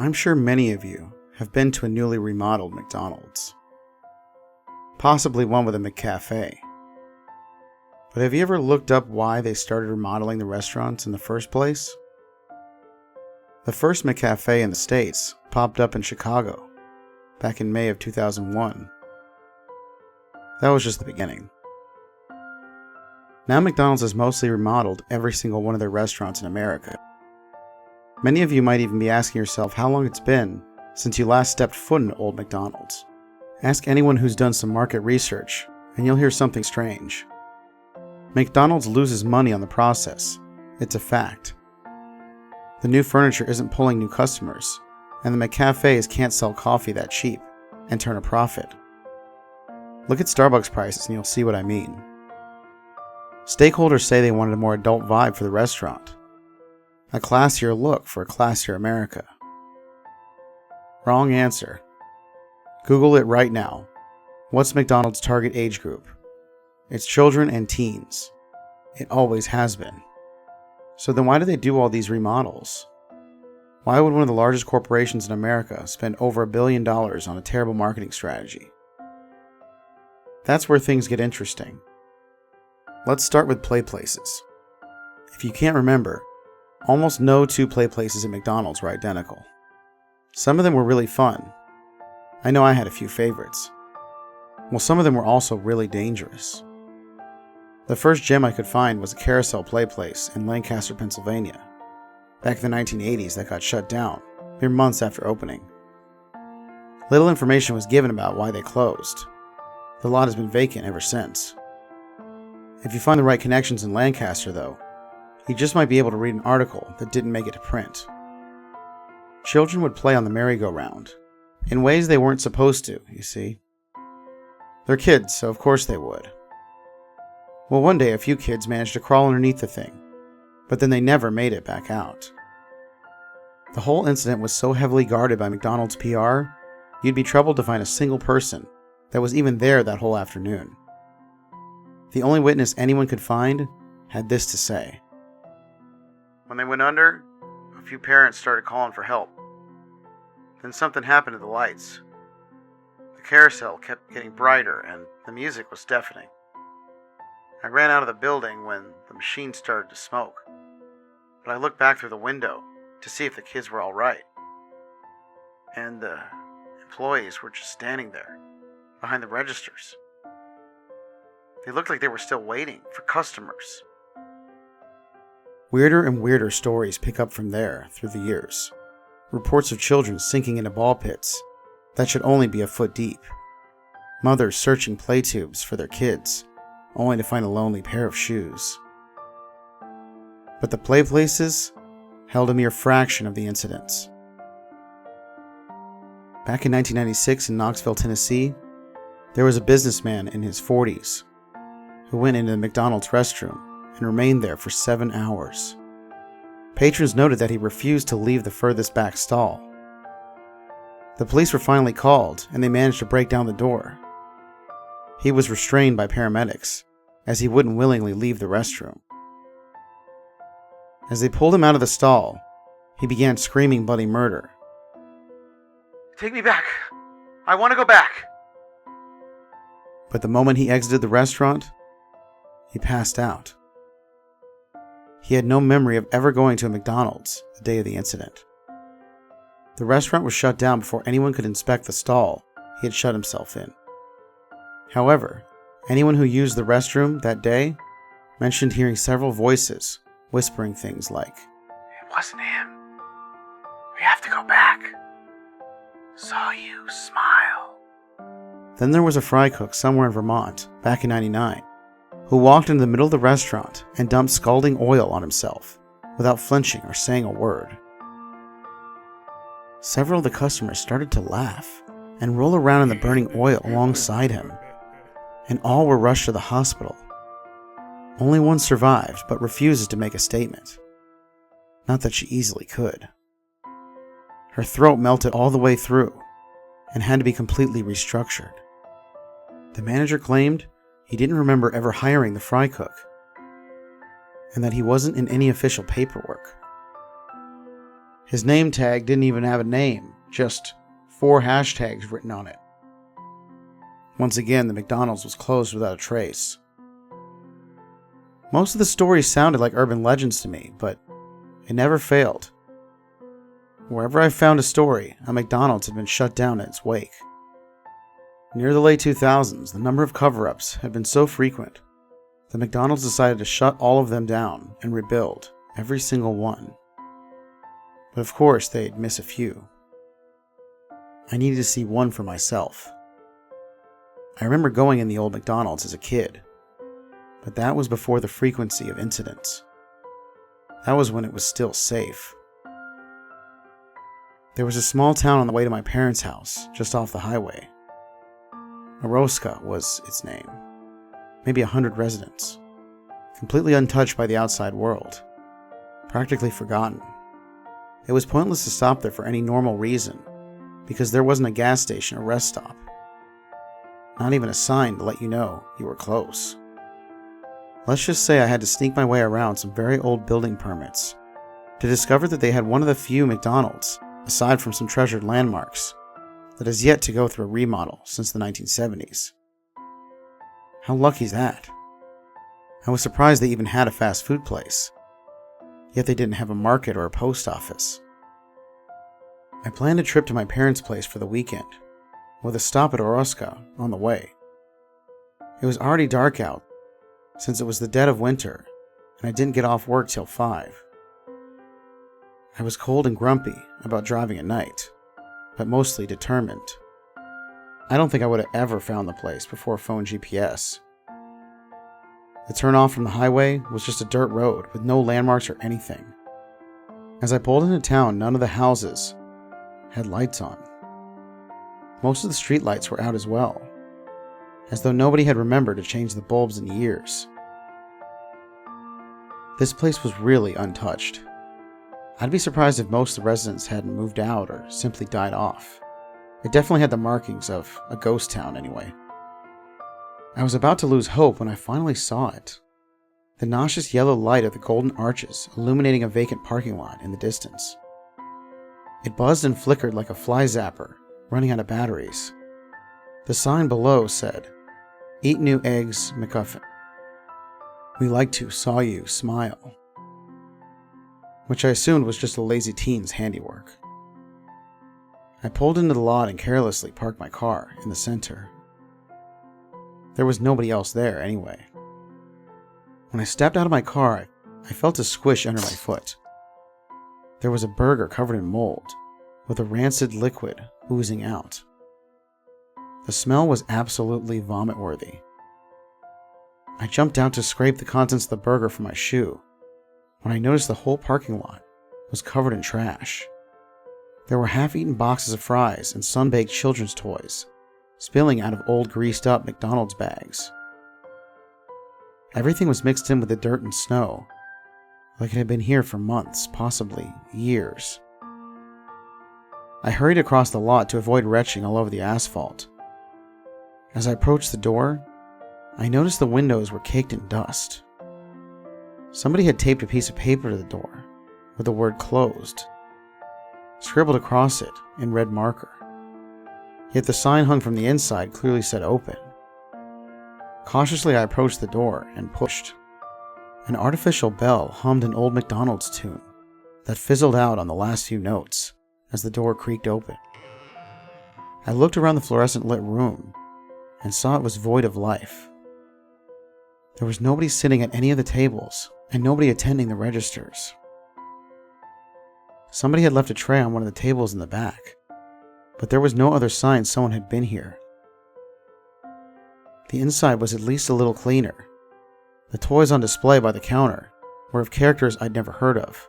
I'm sure many of you have been to a newly remodeled McDonald's. Possibly one with a McCafe. But have you ever looked up why they started remodeling the restaurants in the first place? The first McCafe in the States popped up in Chicago back in May of 2001. That was just the beginning. Now McDonald's has mostly remodeled every single one of their restaurants in America. Many of you might even be asking yourself how long it's been since you last stepped foot in old McDonald's. Ask anyone who's done some market research, and you'll hear something strange. McDonald's loses money on the process. It's a fact. The new furniture isn't pulling new customers, and the McCafes can't sell coffee that cheap and turn a profit. Look at Starbucks prices and you'll see what I mean. Stakeholders say they wanted a more adult vibe for the restaurant. A classier look for a classier America. Wrong answer. Google it right now. What's McDonald's target age group? It's children and teens. It always has been. So then why do they do all these remodels? Why would one of the largest corporations in America spend over $1 billion on a terrible marketing strategy? That's where things get interesting. Let's start with play places. If you can't remember, almost no two play places at McDonald's were identical. Some of them were really fun. I know I had a few favorites. Well, some of them were also really dangerous. The first gem I could find was a carousel play place in Lancaster, Pennsylvania. Back in the 1980s, that got shut down, mere months after opening. Little information was given about why they closed. The lot has been vacant ever since. If you find the right connections in Lancaster, though, you just might be able to read an article that didn't make it to print. Children would play on the merry-go-round, in ways they weren't supposed to, you see. They're kids, so of course they would. Well, one day a few kids managed to crawl underneath the thing, but then they never made it back out. The whole incident was so heavily guarded by McDonald's PR, you'd be troubled to find a single person that was even there that whole afternoon. The only witness anyone could find had this to say. When they went under, a few parents started calling for help. Then something happened to the lights. The carousel kept getting brighter and the music was deafening. I ran out of the building when the machine started to smoke, but I looked back through the window to see if the kids were all right. And the employees were just standing there, behind the registers. They looked like they were still waiting for customers. Weirder and weirder stories pick up from there through the years. Reports of children sinking into ball pits that should only be a foot deep. Mothers searching play tubes for their kids, only to find a lonely pair of shoes. But the play places held a mere fraction of the incidents. Back in 1996 in Knoxville, Tennessee, there was a businessman in his 40s who went into the McDonald's restroom and remained there for 7 hours. Patrons noted that he refused to leave the furthest back stall. The police were finally called and they managed to break down the door. He was restrained by paramedics as he wouldn't willingly leave the restroom. As they pulled him out of the stall, he began screaming bloody murder. "Take me back! I want to go back!" But the moment he exited the restaurant, he passed out. He had no memory of ever going to a McDonald's the day of the incident. The restaurant was shut down before anyone could inspect the stall he had shut himself in. However, anyone who used the restroom that day mentioned hearing several voices whispering things like, "It wasn't him. We have to go back. Saw you smile." Then there was a fry cook somewhere in Vermont, back in '99, who walked into the middle of the restaurant and dumped scalding oil on himself without flinching or saying a word. Several of the customers started to laugh and roll around in the burning oil alongside him, and all were rushed to the hospital. Only one survived, but refuses to make a statement. Not that she easily could. Her throat melted all the way through and had to be completely restructured. The manager claimed he didn't remember ever hiring the fry cook, and that he wasn't in any official paperwork. His name tag didn't even have a name, just 4 hashtags written on it. Once again, the McDonald's was closed without a trace. Most of the stories sounded like urban legends to me, but it never failed. Wherever I found a story, a McDonald's had been shut down in its wake. Near the late 2000s, the number of cover-ups had been so frequent that McDonald's decided to shut all of them down and rebuild every single one. But of course, they'd miss a few. I needed to see one for myself. I remember going in the old McDonald's as a kid, but that was before the frequency of incidents. That was when it was still safe. There was a small town on the way to my parents' house, just off the highway. Moroska was its name. Maybe 100 residents. Completely untouched by the outside world. Practically forgotten. It was pointless to stop there for any normal reason, because there wasn't a gas station or rest stop. Not even a sign to let you know you were close. Let's just say I had to sneak my way around some very old building permits to discover that they had one of the few McDonald's, aside from some treasured landmarks, that has yet to go through a remodel since the 1970s. How lucky is that? I was surprised they even had a fast food place, yet they didn't have a market or a post office. I planned a trip to my parents' place for the weekend, with a stop at Oroska on the way. It was already dark out, since it was the dead of winter, and I didn't get off work till 5. I was cold and grumpy about driving at night, but mostly determined. I don't think I would have ever found the place before phone GPS. The turnoff from the highway was just a dirt road with no landmarks or anything. As I pulled into town, none of the houses had lights on. Most of the street lights were out as well, as though nobody had remembered to change the bulbs in years. This place was really untouched. I'd be surprised if most of the residents hadn't moved out or simply died off. It definitely had the markings of a ghost town anyway. I was about to lose hope when I finally saw it. The nauseous yellow light of the golden arches illuminating a vacant parking lot in the distance. It buzzed and flickered like a fly zapper running out of batteries. The sign below said, "Eat new eggs, McGuffin. We like to saw you smile," which I assumed was just a lazy teen's handiwork. I pulled into the lot and carelessly parked my car in the center. There was nobody else there anyway. When I stepped out of my car, I felt a squish under my foot. There was a burger covered in mold, with a rancid liquid oozing out. The smell was absolutely vomit-worthy. I jumped out to scrape the contents of the burger from my shoe, when I noticed the whole parking lot was covered in trash. There were half-eaten boxes of fries and sun-baked children's toys, spilling out of old greased-up McDonald's bags. Everything was mixed in with the dirt and snow, like it had been here for months, possibly years. I hurried across the lot to avoid retching all over the asphalt. As I approached the door, I noticed the windows were caked in dust. Somebody had taped a piece of paper to the door with the word "closed" scribbled across it in red marker. Yet the sign hung from the inside clearly said "open." Cautiously I approached the door and pushed. An artificial bell hummed an old McDonald's tune that fizzled out on the last few notes as the door creaked open. I looked around the fluorescent lit room and saw it was void of life. There was nobody sitting at any of the tables and nobody attending the registers. Somebody had left a tray on one of the tables in the back, but there was no other sign someone had been here. The inside was at least a little cleaner. The toys on display by the counter were of characters I'd never heard of,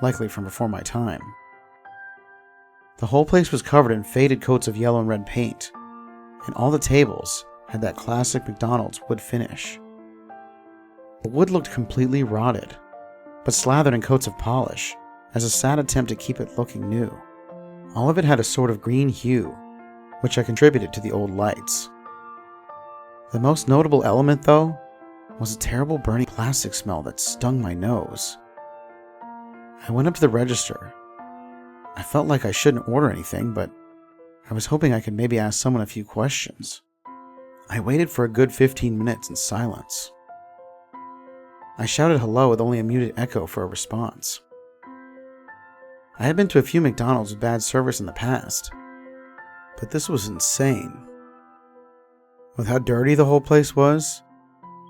likely from before my time. The whole place was covered in faded coats of yellow and red paint, and all the tables had that classic McDonald's wood finish. The wood looked completely rotted, but slathered in coats of polish as a sad attempt to keep it looking new. All of it had a sort of green hue, which I contributed to the old lights. The most notable element, though, was a terrible burning plastic smell that stung my nose. I went up to the register I felt like I shouldn't order anything, but I was hoping I could maybe ask someone a few questions. I waited for a good 15 minutes in silence. I shouted hello with only a muted echo for a response. I had been to a few McDonald's with bad service in the past, but this was insane. With how dirty the whole place was,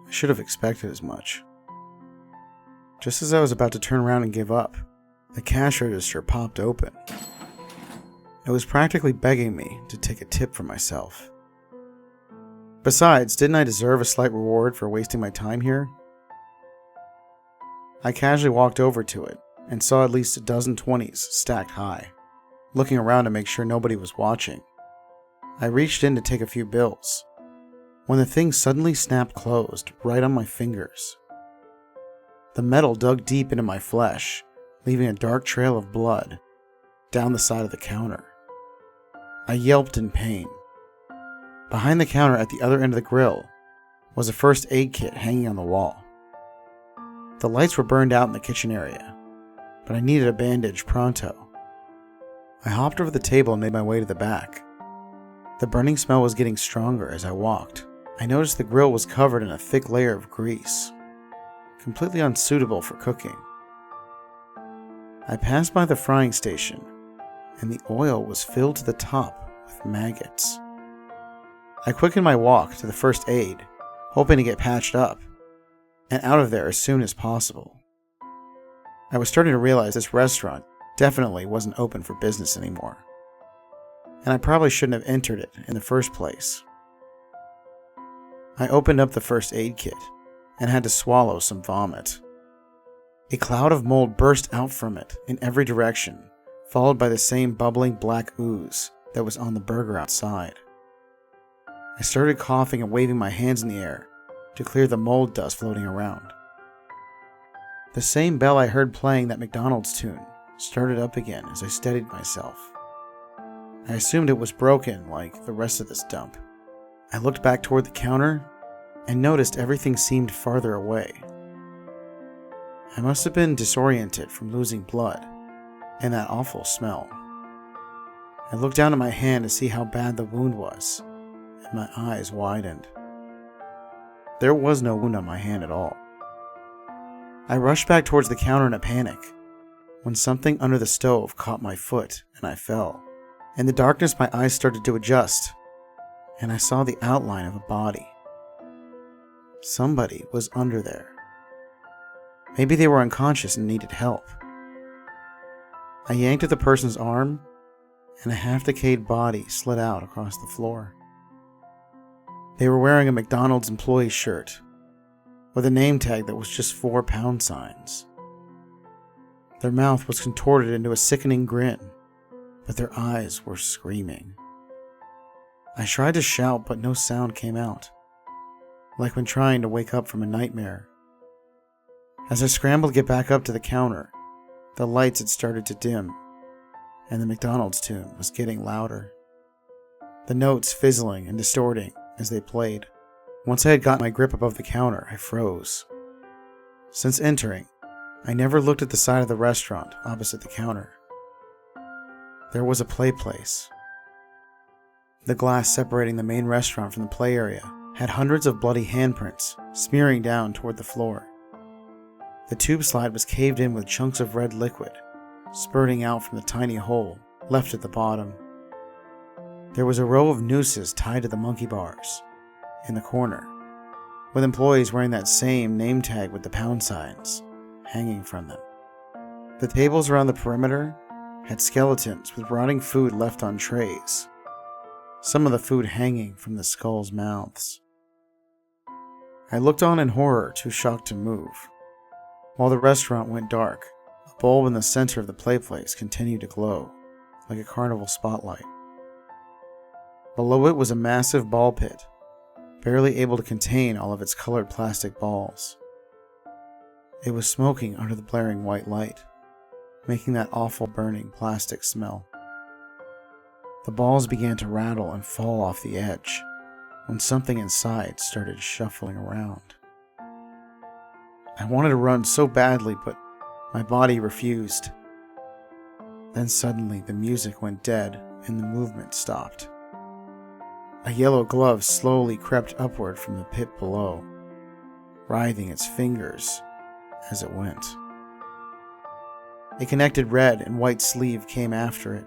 I should have expected as much. Just as I was about to turn around and give up, the cash register popped open. It was practically begging me to take a tip for myself. Besides, didn't I deserve a slight reward for wasting my time here? I casually walked over to it and saw at least a dozen 20s stacked high. Looking around to make sure nobody was watching, I reached in to take a few bills, when the thing suddenly snapped closed right on my fingers. The metal dug deep into my flesh, leaving a dark trail of blood down the side of the counter. I yelped in pain. Behind the counter at the other end of the grill was a first aid kit hanging on the wall. The lights were burned out in the kitchen area, but I needed a bandage pronto. I hopped over the table and made my way to the back. The burning smell was getting stronger as I walked. I noticed the grill was covered in a thick layer of grease, completely unsuitable for cooking. I passed by the frying station, and the oil was filled to the top with maggots. I quickened my walk to the first aid, hoping to get patched up and out of there as soon as possible. I was starting to realize this restaurant definitely wasn't open for business anymore, and I probably shouldn't have entered it in the first place. I opened up the first aid kit and had to swallow some vomit. A cloud of mold burst out from it in every direction, followed by the same bubbling black ooze that was on the burger outside. I started coughing and waving my hands in the air to clear the mold dust floating around. The same bell I heard playing that McDonald's tune started up again as I steadied myself. I assumed it was broken like the rest of this dump. I looked back toward the counter and noticed everything seemed farther away. I must have been disoriented from losing blood and that awful smell. I looked down at my hand to see how bad the wound was, and my eyes widened. There was no wound on my hand at all. I rushed back towards the counter in a panic, when something under the stove caught my foot and I fell. In the darkness, my eyes started to adjust, and I saw the outline of a body. Somebody was under there. Maybe they were unconscious and needed help. I yanked at the person's arm, and a half-decayed body slid out across the floor. They were wearing a McDonald's employee shirt, with a name tag that was just 4 pound signs. Their mouth was contorted into a sickening grin, but their eyes were screaming. I tried to shout, but no sound came out, like when trying to wake up from a nightmare. As I scrambled to get back up to the counter, the lights had started to dim, and the McDonald's tune was getting louder, the notes fizzling and distorting as they played. Once I had gotten my grip above the counter, I froze. Since entering, I never looked at the side of the restaurant opposite the counter. There was a play place. The glass separating the main restaurant from the play area had hundreds of bloody handprints smearing down toward the floor. The tube slide was caved in with chunks of red liquid spurting out from the tiny hole left at the bottom. There was a row of nooses tied to the monkey bars in the corner, with employees wearing that same name tag with the pound signs hanging from them. The tables around the perimeter had skeletons with rotting food left on trays, some of the food hanging from the skulls' mouths. I looked on in horror, too shocked to move. While the restaurant went dark, a bulb in the center of the play place continued to glow like a carnival spotlight. Below it was a massive ball pit, barely able to contain all of its colored plastic balls. It was smoking under the blaring white light, making that awful burning plastic smell. The balls began to rattle and fall off the edge when something inside started shuffling around. I wanted to run so badly, but my body refused. Then suddenly the music went dead and the movement stopped. A yellow glove slowly crept upward from the pit below, writhing its fingers as it went. A connected red and white sleeve came after it,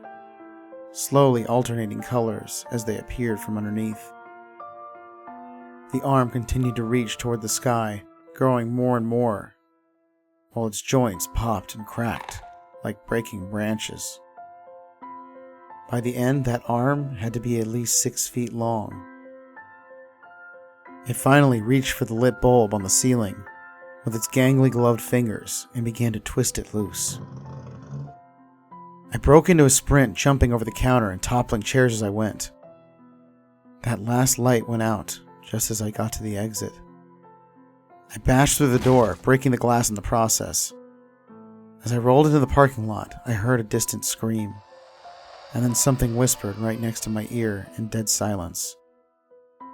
slowly alternating colors as they appeared from underneath. The arm continued to reach toward the sky, growing more and more, while its joints popped and cracked like breaking branches. By the end, that arm had to be at least 6 feet long. It finally reached for the lit bulb on the ceiling with its gangly gloved fingers and began to twist it loose. I broke into a sprint, jumping over the counter and toppling chairs as I went. That last light went out just as I got to the exit. I bashed through the door, breaking the glass in the process. As I rolled into the parking lot, I heard a distant scream, and then something whispered right next to my ear in dead silence.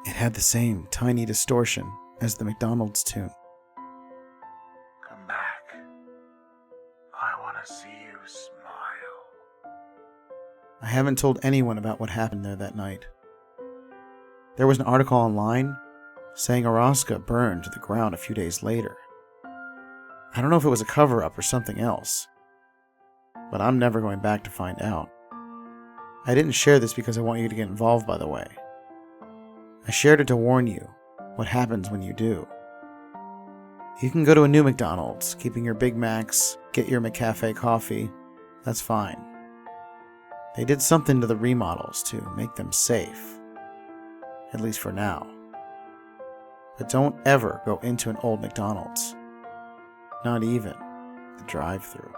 It had the same tiny distortion as the McDonald's tune. Come back. I want to see you smile. I haven't told anyone about what happened there that night. There was an article online saying Araska burned to the ground a few days later. I don't know if it was a cover-up or something else, but I'm never going back to find out. I didn't share this because I want you to get involved, by the way. I shared it to warn you what happens when you do. You can go to a new McDonald's, keeping your Big Macs, get your McCafe coffee, that's fine. They did something to the remodels to make them safe, at least for now. But don't ever go into an old McDonald's, not even the drive-thru.